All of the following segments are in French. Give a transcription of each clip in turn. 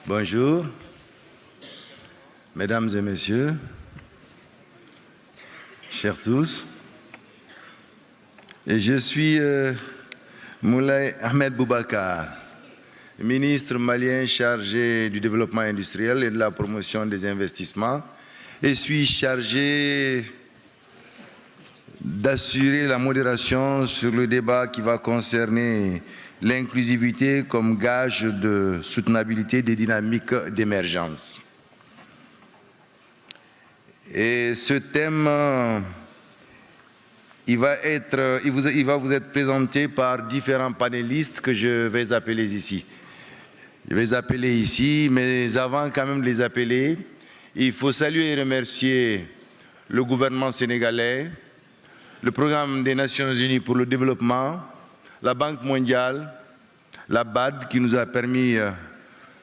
Bonjour, mesdames et messieurs, chers tous. Et je suis Moulay Ahmed Boubacar, ministre malien chargé du développement industriel et de la promotion des investissements, et suis chargé d'assurer la modération sur le débat qui va concerner l'inclusivité comme gage de soutenabilité des dynamiques d'émergence. Et ce thème, il va vous être présenté par différents panélistes que je vais appeler ici. Je vais les appeler ici, mais avant quand même de les appeler, il faut saluer et remercier le gouvernement sénégalais, le programme des Nations Unies pour le développement, la Banque mondiale, la BAD qui nous a permis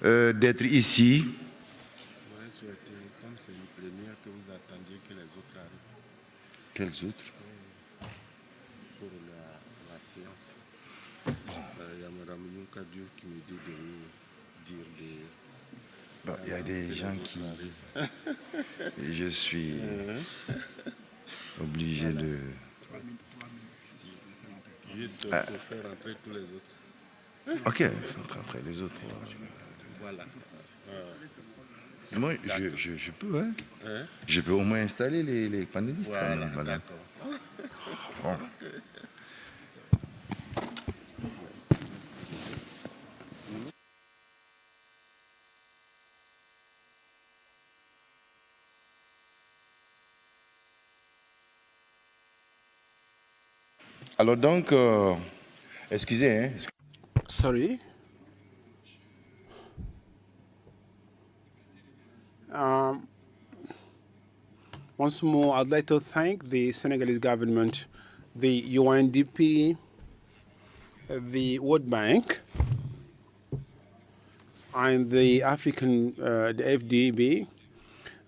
d'être ici. J'aurais souhaité, comme c'est une première, que vous attendiez que les autres arrivent. Quels autres? Pour la séance. Il y a Mme Yunka Diouf qui me dit de vous dire de... Il y a des gens qui... Je suis obligé de... Juste pour faire entrer tous les autres. Ok, il faut rentrer les autres. Voilà. Moi, je peux, hein? Je peux au moins installer les panélistes. Voilà, quand même, madame. d'accord. Bon. Alors donc, excusez, hein? Sorry. Once more, I'd like to thank the Senegalese government, the UNDP, the World Bank, and the the FDB,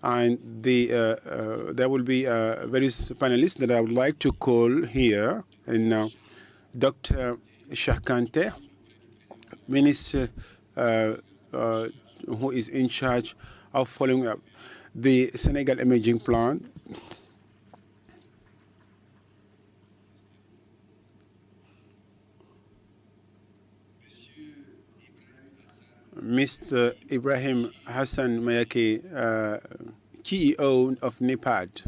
and there will be various panelists that I would like to call here. And Dr. Shakante, Minister who is in charge of following up the Senegal Emerging Plan. Mr. Ibrahim Hassan Mayaki, CEO of NEPAD.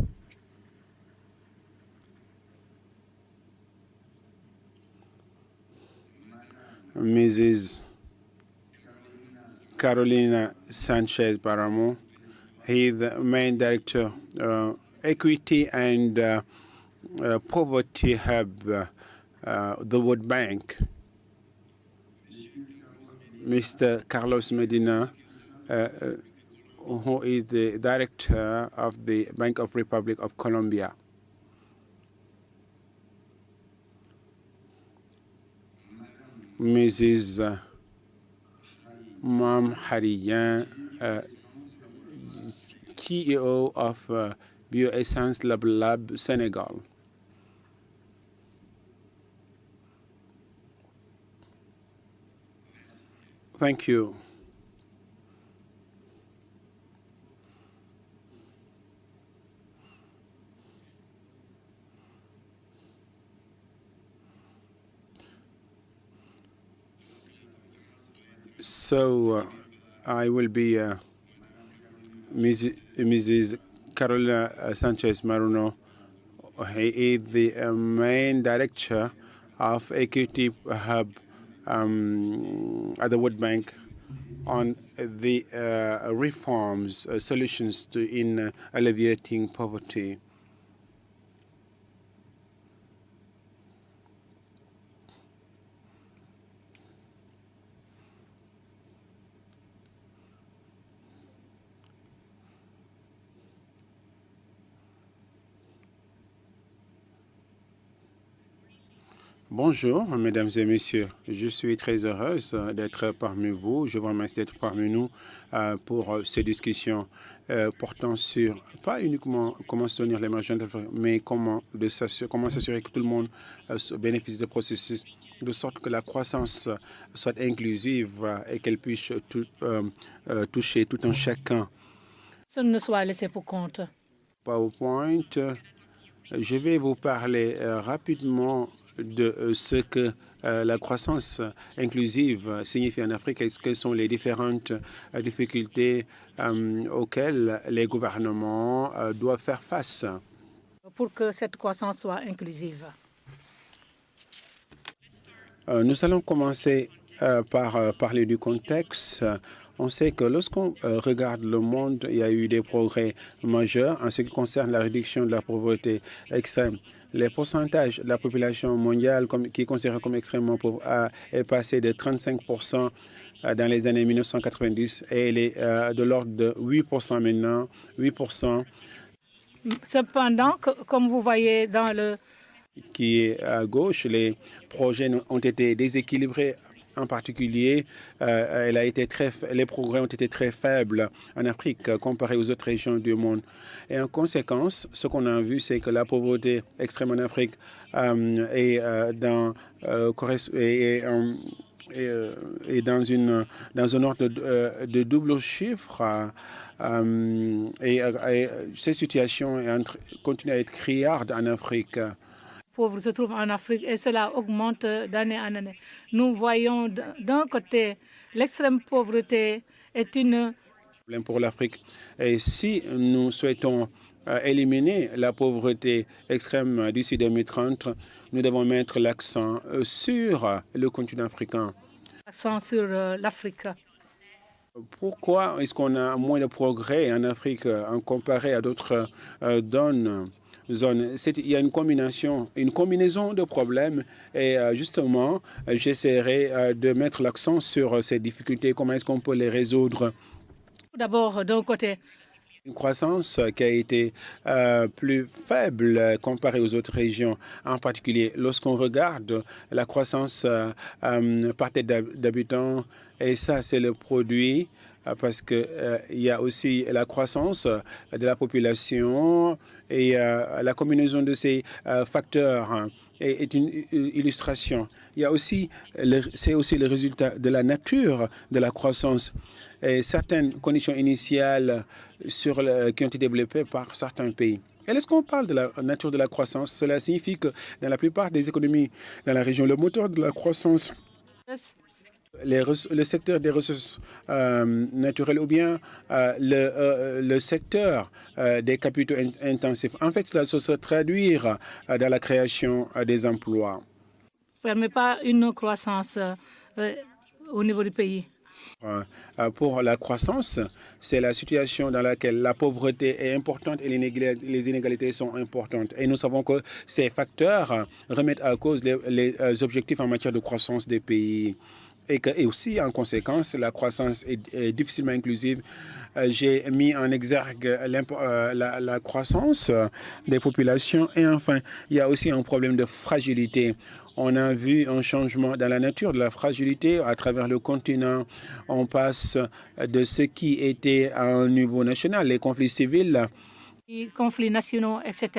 Mrs. Carolina Sanchez Baramo, he is the main director, Equity and Poverty Hub, the World Bank. Mr. Carlos Medina, who is the director of the Bank of Republic of Colombia. Mrs. Mam Hariyan, CEO of Bioessence Lab Senegal. Thank you. So I will be Mrs. Carolina Sanchez Maruno. He is the main director of Equity Hub at the World Bank on the reforms, solutions in alleviating poverty. Bonjour, mesdames et messieurs. Je suis très heureuse d'être parmi vous. Je vous remercie d'être parmi nous pour ces discussions portant sur, pas uniquement comment soutenir l'émergence, mais comment s'assurer que tout le monde bénéficie du processus de sorte que la croissance soit inclusive et qu'elle puisse toucher tout un chacun. Personne ne soit laissé pour compte. PowerPoint, je vais vous parler rapidement de ce que la croissance inclusive signifie en Afrique et quelles sont les différentes difficultés auxquelles les gouvernements doivent faire face. Pour que cette croissance soit inclusive. Nous allons commencer par parler du contexte. On sait que lorsqu'on regarde le monde, il y a eu des progrès majeurs en ce qui concerne la réduction de la pauvreté extrême. Les pourcentages de la population mondiale qui est considérée comme extrêmement pauvre est passé de 35% dans les années 1990 et elle est de l'ordre de 8% maintenant, 8%. Cependant, comme vous voyez dans le qui est à gauche, les projets ont été déséquilibrés. En particulier, les progrès ont été très faibles en Afrique comparé aux autres régions du monde. Et en conséquence, ce qu'on a vu, c'est que la pauvreté extrême en Afrique est dans un ordre de double chiffre. Cette situation continue à être criarde en Afrique. Pauvres se trouvent en Afrique et cela augmente d'année en année. Nous voyons d'un côté l'extrême pauvreté est une problème pour l'Afrique. Et si nous souhaitons éliminer la pauvreté extrême d'ici 2030, nous devons mettre l'accent sur le continent africain. L'accent sur l'Afrique. Pourquoi est-ce qu'on a moins de progrès en Afrique en comparé à d'autres zones? Il y a une combinaison de problèmes et justement, j'essaierai de mettre l'accent sur ces difficultés, comment est-ce qu'on peut les résoudre. D'abord, d'un côté, une croissance qui a été plus faible comparée aux autres régions, en particulier lorsqu'on regarde la croissance par tête d'habitants, et ça, c'est le produit parce qu'il y a aussi la croissance de la population et la combinaison de ces facteurs est une illustration. C'est aussi le résultat de la nature de la croissance et certaines conditions initiales qui ont été développées par certains pays. Et lorsqu'on parle de la nature de la croissance, cela signifie que dans la plupart des économies dans la région, le moteur de la croissance, le secteur des ressources naturelles ou bien le secteur des capitaux intensifs. En fait, cela se traduire dans la création des emplois. Ne permet pas une croissance au niveau du pays. Pour la croissance, c'est la situation dans laquelle la pauvreté est importante et les inégalités sont importantes. Et nous savons que ces facteurs remettent à cause les objectifs en matière de croissance des pays. Et aussi, en conséquence, la croissance est difficilement inclusive. J'ai mis en exergue la croissance des populations. Et enfin, il y a aussi un problème de fragilité. On a vu un changement dans la nature de la fragilité à travers le continent. On passe de ce qui était à un niveau national, les conflits civils. Les conflits nationaux, etc.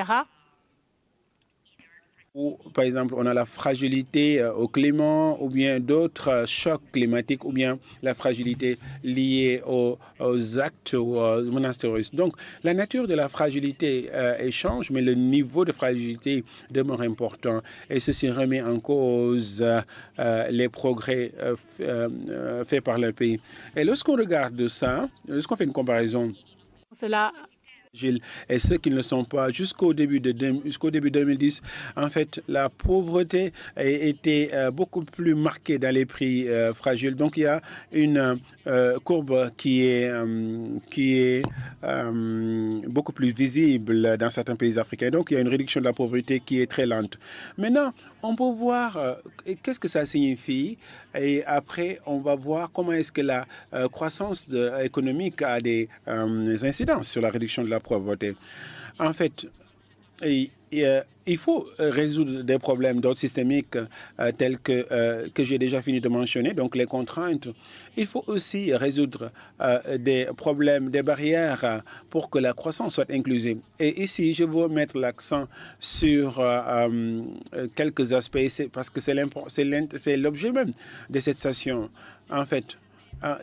Ou, par exemple, on a la fragilité au climat ou bien d'autres chocs climatiques ou bien la fragilité liée aux actes ou aux menaces terroristes. Donc, la nature de la fragilité change, mais le niveau de fragilité demeure important. Et ceci remet en cause les progrès faits par le pays. Et lorsqu'on regarde ça, lorsqu'on fait une comparaison, cela et ceux qui ne le sont pas, jusqu'au début 2010, en fait, la pauvreté a été beaucoup plus marquée dans les prix fragiles. Donc, il y a une courbe qui est beaucoup plus visible dans certains pays africains. Donc, il y a une réduction de la pauvreté qui est très lente. Maintenant, on peut voir qu'est-ce que ça signifie et après, on va voir comment est-ce que la croissance économique a des incidences sur la réduction de la pauvreté. En fait, il Il faut résoudre des problèmes d'ordre systémique tels que j'ai déjà fini de mentionner, donc les contraintes. Il faut aussi résoudre des problèmes, des barrières pour que la croissance soit inclusive. Et ici, je veux mettre l'accent sur quelques aspects, parce que c'est l'objet même de cette session. En fait,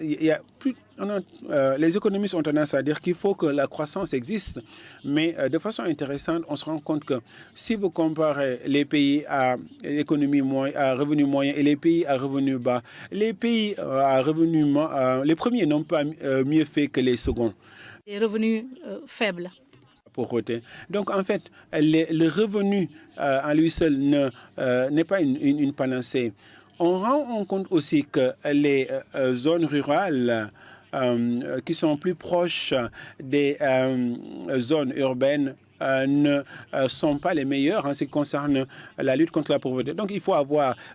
les économistes ont tendance à dire qu'il faut que la croissance existe, mais de façon intéressante, on se rend compte que si vous comparez les pays à à revenus moyens et les pays à revenus bas, les pays à revenus les premiers n'ont pas mieux fait que les seconds. Les revenus faibles. Pauvreté. Donc, en fait, le revenu en lui seul n'est pas une panacée. On rend compte aussi que les zones rurales qui sont plus proches des zones urbaines ne sont pas les meilleures en ce qui concerne la lutte contre la pauvreté. Donc, il faut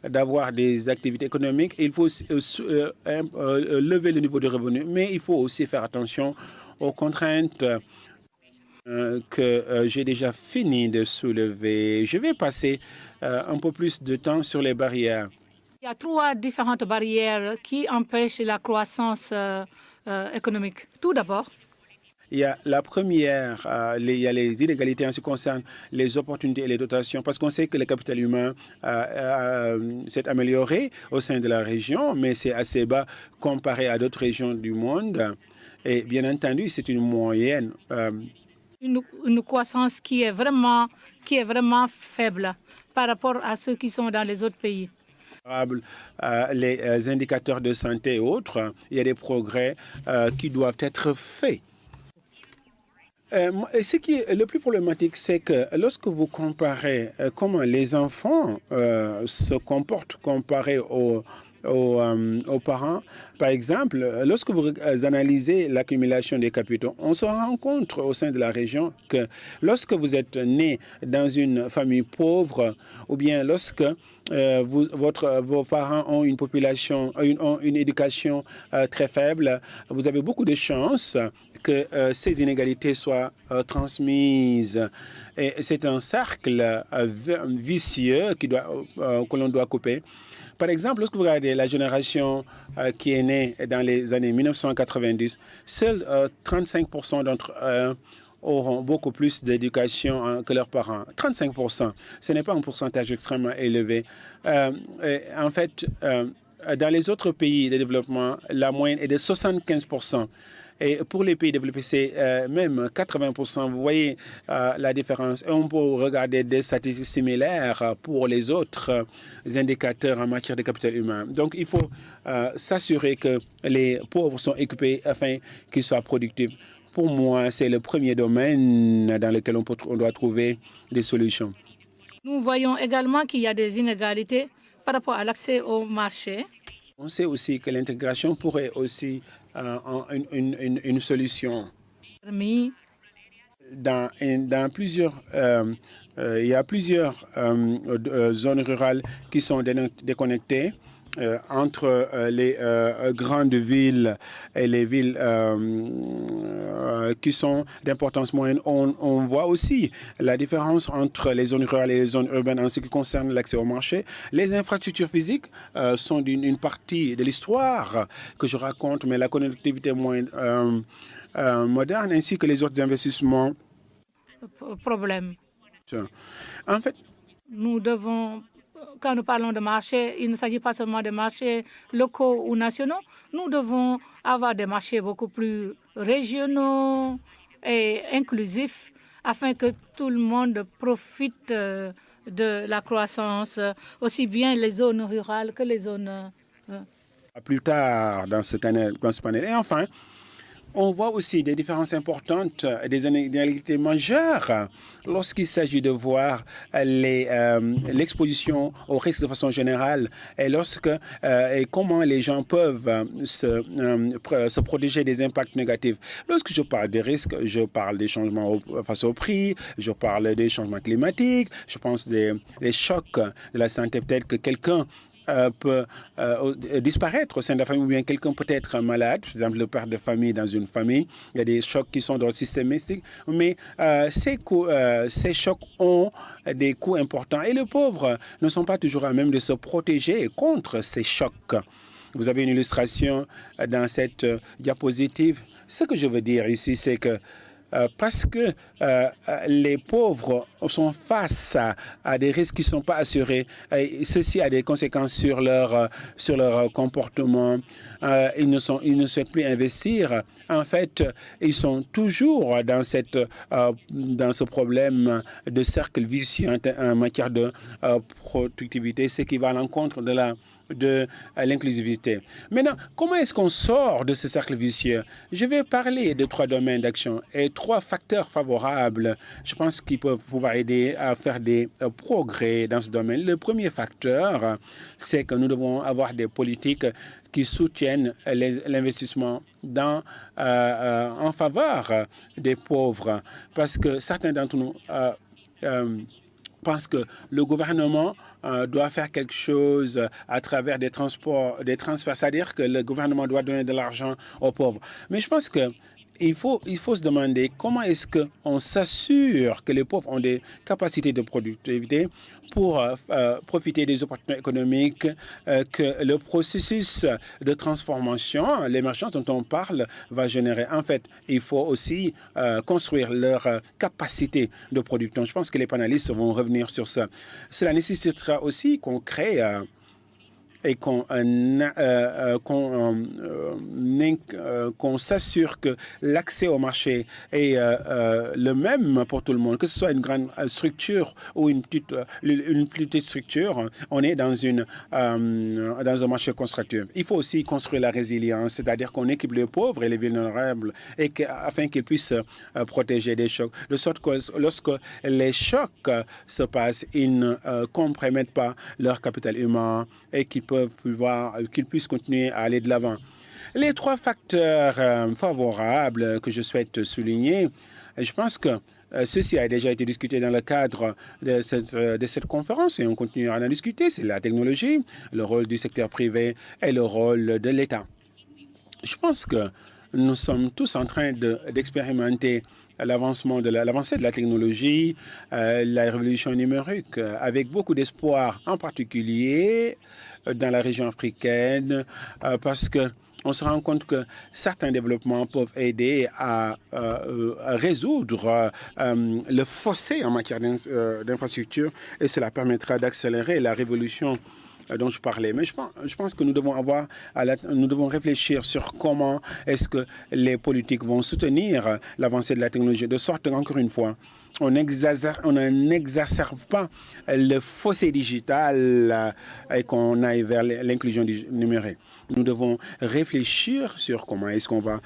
d'avoir des activités économiques, il faut lever le niveau de revenu, mais il faut aussi faire attention aux contraintes que j'ai déjà fini de soulever. Je vais passer un peu plus de temps sur les barrières. Il y a 3 différentes barrières qui empêchent la croissance économique. Tout d'abord, il y a la première, il y a les inégalités en ce qui concerne les opportunités et les dotations, parce qu'on sait que le capital humain s'est amélioré au sein de la région, mais c'est assez bas comparé à d'autres régions du monde. Et bien entendu, c'est une moyenne. Une croissance qui est vraiment faible par rapport à ceux qui sont dans les autres pays. Les indicateurs de santé et autres, il y a des progrès qui doivent être faits. Et ce qui est le plus problématique, c'est que lorsque vous comparez comment les enfants se comportent comparé aux parents, par exemple, lorsque vous analysez l'accumulation des capitaux, on se rend compte au sein de la région que lorsque vous êtes né dans une famille pauvre, ou bien lorsque vos parents ont une population, ont une éducation très faible, vous avez beaucoup de chances que ces inégalités soient transmises. Et c'est un cercle vicieux que l'on doit couper. Par exemple, lorsque vous regardez la génération qui est née dans les années 1990, seuls 35% d'entre eux auront beaucoup plus d'éducation que leurs parents. 35%, ce n'est pas un pourcentage extrêmement élevé. En fait, dans les autres pays de développement, la moyenne est de 75%. Et pour les pays développés, c'est même 80%. Vous voyez la différence. Et on peut regarder des statistiques similaires pour les autres indicateurs en matière de capital humain. Donc, il faut s'assurer que les pauvres sont équipés afin qu'ils soient productifs. Pour moi, c'est le premier domaine dans lequel on doit trouver des solutions. Nous voyons également qu'il y a des inégalités par rapport à l'accès au marché. On sait aussi que l'intégration pourrait aussi une solution. Dans plusieurs, il y a plusieurs zones rurales qui sont déconnectées entre les grandes villes et les villes qui sont d'importance moyenne. On voit aussi la différence entre les zones rurales et les zones urbaines en ce qui concerne l'accès au marché. Les infrastructures physiques sont une partie de l'histoire que je raconte, mais la connectivité moderne ainsi que les autres investissements. Problème. En fait, nous devons... Quand nous parlons de marché, il ne s'agit pas seulement de marchés locaux ou nationaux. Nous devons avoir des marchés beaucoup plus régionaux et inclusifs afin que tout le monde profite de la croissance, aussi bien les zones rurales que les zones... Plus tard dans ce panel. Et enfin, on voit aussi des différences importantes, des inégalités majeures lorsqu'il s'agit de voir l'exposition aux risques de façon générale et et comment les gens peuvent se protéger des impacts négatifs. Lorsque je parle des risques, je parle des changements face au prix, je parle des changements climatiques, je pense des chocs de la santé. Peut-être que quelqu'un peut disparaître au sein de la famille, ou bien quelqu'un peut être malade, par exemple le père de famille dans une famille. Il y a des chocs qui sont dans le système mystique, mais ces chocs ont des coûts importants et les pauvres ne sont pas toujours à même de se protéger contre ces chocs. Vous avez une illustration dans cette diapositive. Ce que je veux dire ici, c'est que parce que les pauvres sont face à des risques qui ne sont pas assurés, et ceci a des conséquences sur leur comportement. Ils ne souhaitent plus investir. En fait, ils sont toujours dans ce problème de cercle vicieux en matière de productivité, ce qui va à l'encontre de l'inclusivité. Maintenant, comment est-ce qu'on sort de ce cercle vicieux? Je vais parler de 3 domaines d'action et 3 facteurs favorables, je pense, qui peuvent pouvoir aider à faire des progrès dans ce domaine. Le premier facteur, c'est que nous devons avoir des politiques qui soutiennent l'investissement en faveur des pauvres, parce que certains d'entre nous pense que le gouvernement doit faire quelque chose à travers des transferts, c'est-à-dire que le gouvernement doit donner de l'argent aux pauvres. Mais je pense que il faut se demander comment est-ce qu'on s'assure que les pauvres ont des capacités de productivité pour profiter des opportunités économiques que le processus de transformation, l'émergence dont on parle, va générer. En fait, il faut aussi construire leur capacité de production. Je pense que les panélistes vont revenir sur ça. Cela nécessitera aussi qu'on crée et qu'on s'assure que l'accès au marché est le même pour tout le monde, que ce soit une grande structure ou une petite structure. On est dans un marché constructif. Il faut aussi construire la résilience, c'est-à-dire qu'on équipe les pauvres et les vulnérables afin qu'ils puissent protéger des chocs, de sorte que lorsque les chocs se passent, ils ne compromettent pas leur capital humain et qu'ils puissent continuer à aller de l'avant. Les 3 facteurs favorables que je souhaite souligner, je pense que ceci a déjà été discuté dans le cadre de cette conférence et on continue à en discuter. C'est la technologie, le rôle du secteur privé et le rôle de l'État. Je pense que nous sommes tous en train d'expérimenter l'avancée de la technologie, la révolution numérique, avec beaucoup d'espoir, en particulier dans la région africaine, parce que on se rend compte que certains développements peuvent aider à résoudre le fossé en matière d'infrastructure et cela permettra d'accélérer la révolution dont je parlais. Mais je pense que nous devons réfléchir sur comment est-ce que les politiques vont soutenir l'avancée de la technologie, de sorte qu'encore une fois, on n'exacerbe pas le fossé digital et qu'on aille vers l'inclusion numérique. Nous devons réfléchir sur comment est-ce qu'on va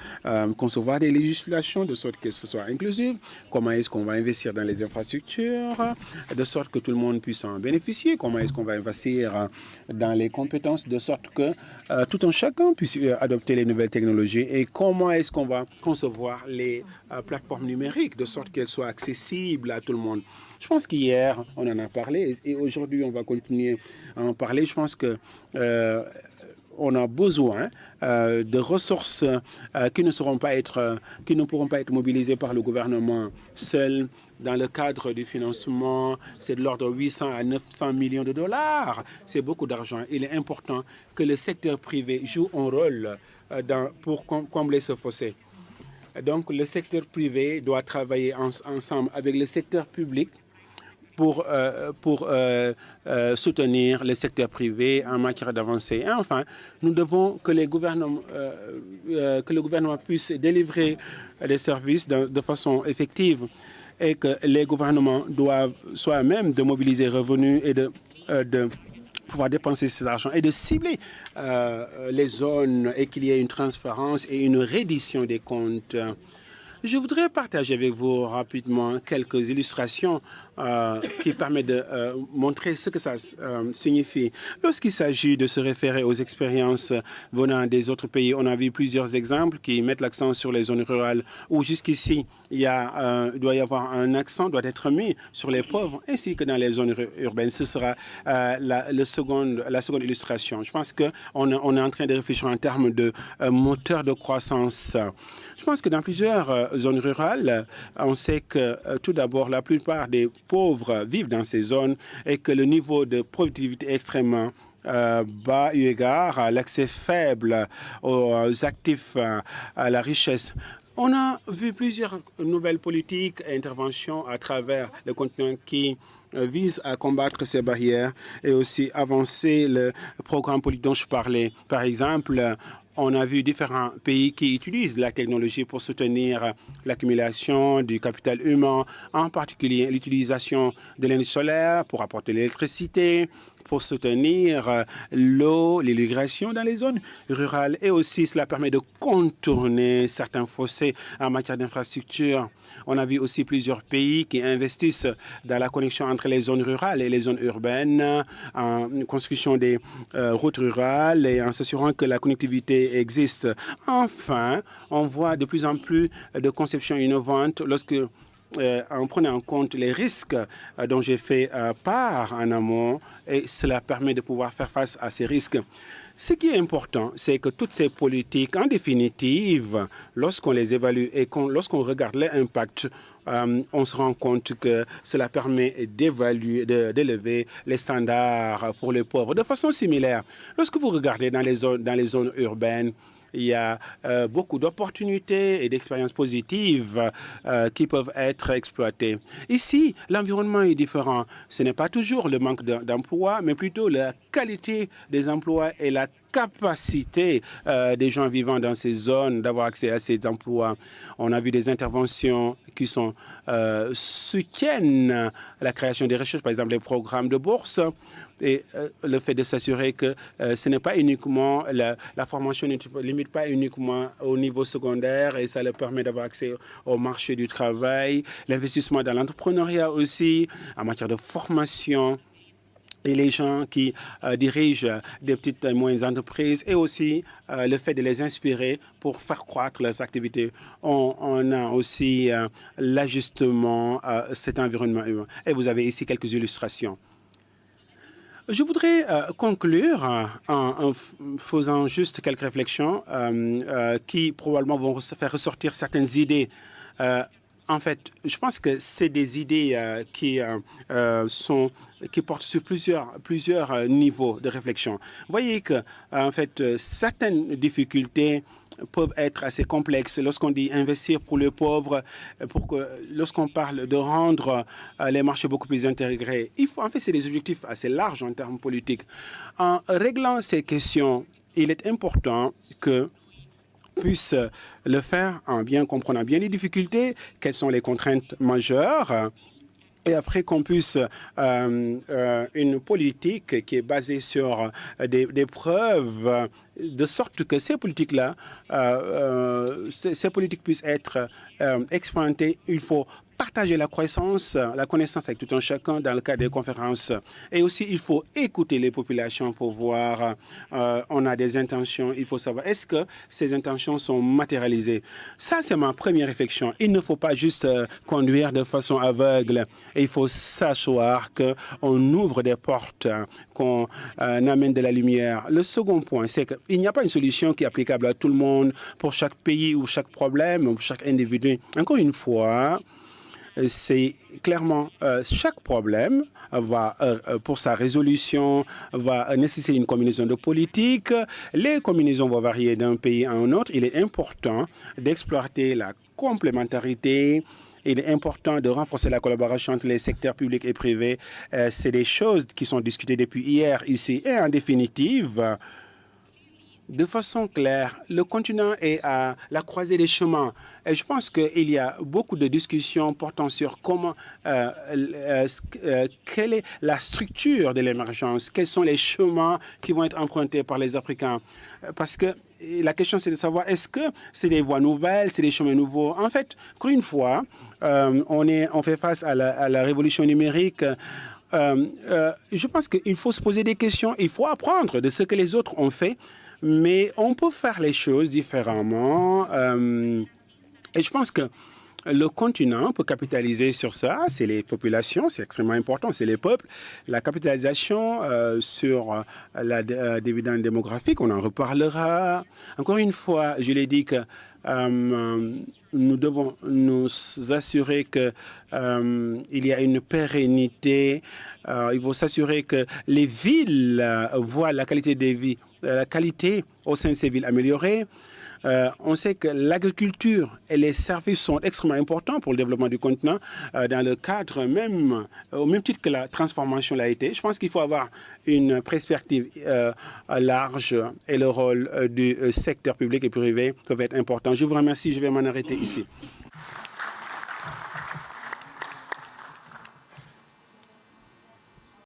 concevoir des législations de sorte que ce soit inclusif, comment est-ce qu'on va investir dans les infrastructures, de sorte que tout le monde puisse en bénéficier, comment est-ce qu'on va investir dans les compétences, de sorte que tout un chacun puisse adopter les nouvelles technologies, et comment est-ce qu'on va concevoir les plateformes numériques de sorte qu'elles soient accessibles à tout le monde. Je pense qu'hier, on en a parlé et aujourd'hui, on va continuer à en parler. Je pense que on a besoin de ressources qui ne pourront pas être mobilisées par le gouvernement seul. Dans le cadre du financement, c'est de l'ordre de 800 à 900 millions de dollars. C'est beaucoup d'argent. Il est important que le secteur privé joue un rôle pour combler ce fossé. Donc, le secteur privé doit travailler ensemble avec le secteur public pour soutenir le secteur privé en matière d'avancée. Et enfin, nous devons que le gouvernement puisse délivrer des services de façon effective et que les gouvernements doivent soient à même de mobiliser revenus et de pouvoir dépenser cet argent et de cibler les zones et qu'il y ait une transparence et une reddition des comptes. Je voudrais partager avec vous rapidement quelques illustrations qui permettent de montrer ce que ça signifie. Lorsqu'il s'agit de se référer aux expériences venant des autres pays, on a vu plusieurs exemples qui mettent l'accent sur les zones rurales où jusqu'ici, il doit y avoir un accent, doit être mis sur les pauvres, ainsi que dans les zones urbaines. Ce sera la seconde illustration. Je pense qu'on est en train de réfléchir en termes de moteur de croissance. Je pense que dans plusieurs zones rurales, on sait que tout d'abord, la plupart des pauvres vivent dans ces zones et que le niveau de productivité est extrêmement bas eu égard à l'accès faible aux actifs, à la richesse. On a vu plusieurs nouvelles politiques et interventions à travers le continent qui visent à combattre ces barrières et aussi avancer le programme politique dont je parlais. Par exemple, on a vu différents pays qui utilisent la technologie pour soutenir l'accumulation du capital humain, en particulier l'utilisation de l'énergie solaire pour apporter l'électricité, pour soutenir l'eau, l'irrigation dans les zones rurales. Et aussi, cela permet de contourner certains fossés en matière d'infrastructure. On a vu aussi plusieurs pays qui investissent dans la connexion entre les zones rurales et les zones urbaines, en construction des routes rurales et en s'assurant que la connectivité existe. Enfin, on voit de plus en plus de conceptions innovantes lorsque en prenant en compte les risques dont j'ai fait part en amont, et cela permet de pouvoir faire face à ces risques. Ce qui est important, c'est que toutes ces politiques, en définitive, lorsqu'on les évalue et lorsqu'on regarde l'impact, on se rend compte que cela permet d'élever les standards pour les pauvres. De façon similaire, lorsque vous regardez dans les zones urbaines, il y a beaucoup d'opportunités et d'expériences positives qui peuvent être exploitées. Ici, l'environnement est différent. Ce n'est pas toujours le manque d'emploi, mais plutôt la qualité des emplois et la capacité des gens vivant dans ces zones d'avoir accès à ces emplois. On a vu des interventions qui soutiennent la création des recherches, par exemple les programmes de bourse, et le fait de s'assurer que ce n'est pas uniquement la formation ne limite pas uniquement au niveau secondaire et ça leur permet d'avoir accès au marché du travail, l'investissement dans l'entrepreneuriat aussi, en matière de formation, et les gens qui dirigent des petites et moyennes entreprises et aussi le fait de les inspirer pour faire croître leurs activités. On a aussi l'ajustement à cet environnement humain. Et vous avez ici quelques illustrations. Je voudrais conclure en faisant juste quelques réflexions qui probablement vont faire ressortir certaines idées. En fait, je pense que c'est des idées qui portent sur plusieurs niveaux de réflexion. Vous voyez que, en fait, certaines difficultés peuvent être assez complexes. Lorsqu'on dit investir pour les pauvres, lorsqu'on parle de rendre les marchés beaucoup plus intégrés, en fait, c'est des objectifs assez larges en termes politiques. En réglant ces questions, il est important que puisse le faire en bien comprenant bien les difficultés, quelles sont les contraintes majeures, et après qu'on puisse une politique qui est basée sur des preuves, de sorte que ces politiques-là, ces politiques puissent être expérimentées. Il faut partager la connaissance avec tout un chacun dans le cadre des conférences. Et aussi, il faut écouter les populations pour voir, on a des intentions, il faut savoir, est-ce que ces intentions sont matérialisées? Ça, c'est ma première réflexion. Il ne faut pas juste conduire de façon aveugle. Et il faut s'asseoir qu'on ouvre des portes, qu'on amène de la lumière. Le second point, c'est qu'il n'y a pas une solution qui est applicable à tout le monde pour chaque pays ou chaque problème ou chaque individu. Encore une fois, c'est clairement chaque problème va, pour sa résolution, va nécessiter une combinaison de politiques. Les combinaisons vont varier d'un pays à un autre. Il est important d'exploiter la complémentarité. Il est important de renforcer la collaboration entre les secteurs publics et privés. C'est des choses qui sont discutées depuis hier ici. Et en définitive, de façon claire, le continent est à la croisée des chemins. Et je pense qu'il y a beaucoup de discussions portant sur comment, quelle est la structure de l'émergence, quels sont les chemins qui vont être empruntés par les Africains. Parce que la question, c'est de savoir, est-ce que c'est des voies nouvelles, c'est des chemins nouveaux? En fait, encore une fois, on fait face à la révolution numérique. Je pense qu'il faut se poser des questions, il faut apprendre de ce que les autres ont fait, mais on peut faire les choses différemment. Et je pense que le continent peut capitaliser sur ça, c'est les populations, c'est extrêmement important, c'est les peuples. La capitalisation sur la dividende démographique, on en reparlera. Encore une fois, je l'ai dit que nous devons nous assurer qu'il y a une pérennité. Il faut s'assurer que les villes voient la qualité de vie, la qualité au sein de ces villes améliorée. On sait que l'agriculture et les services sont extrêmement importants pour le développement du continent dans le cadre même, au même titre que la transformation l'a été. Je pense qu'il faut avoir une perspective large et le rôle du secteur public et privé peuvent être importants. Je vous remercie, je vais m'en arrêter ici.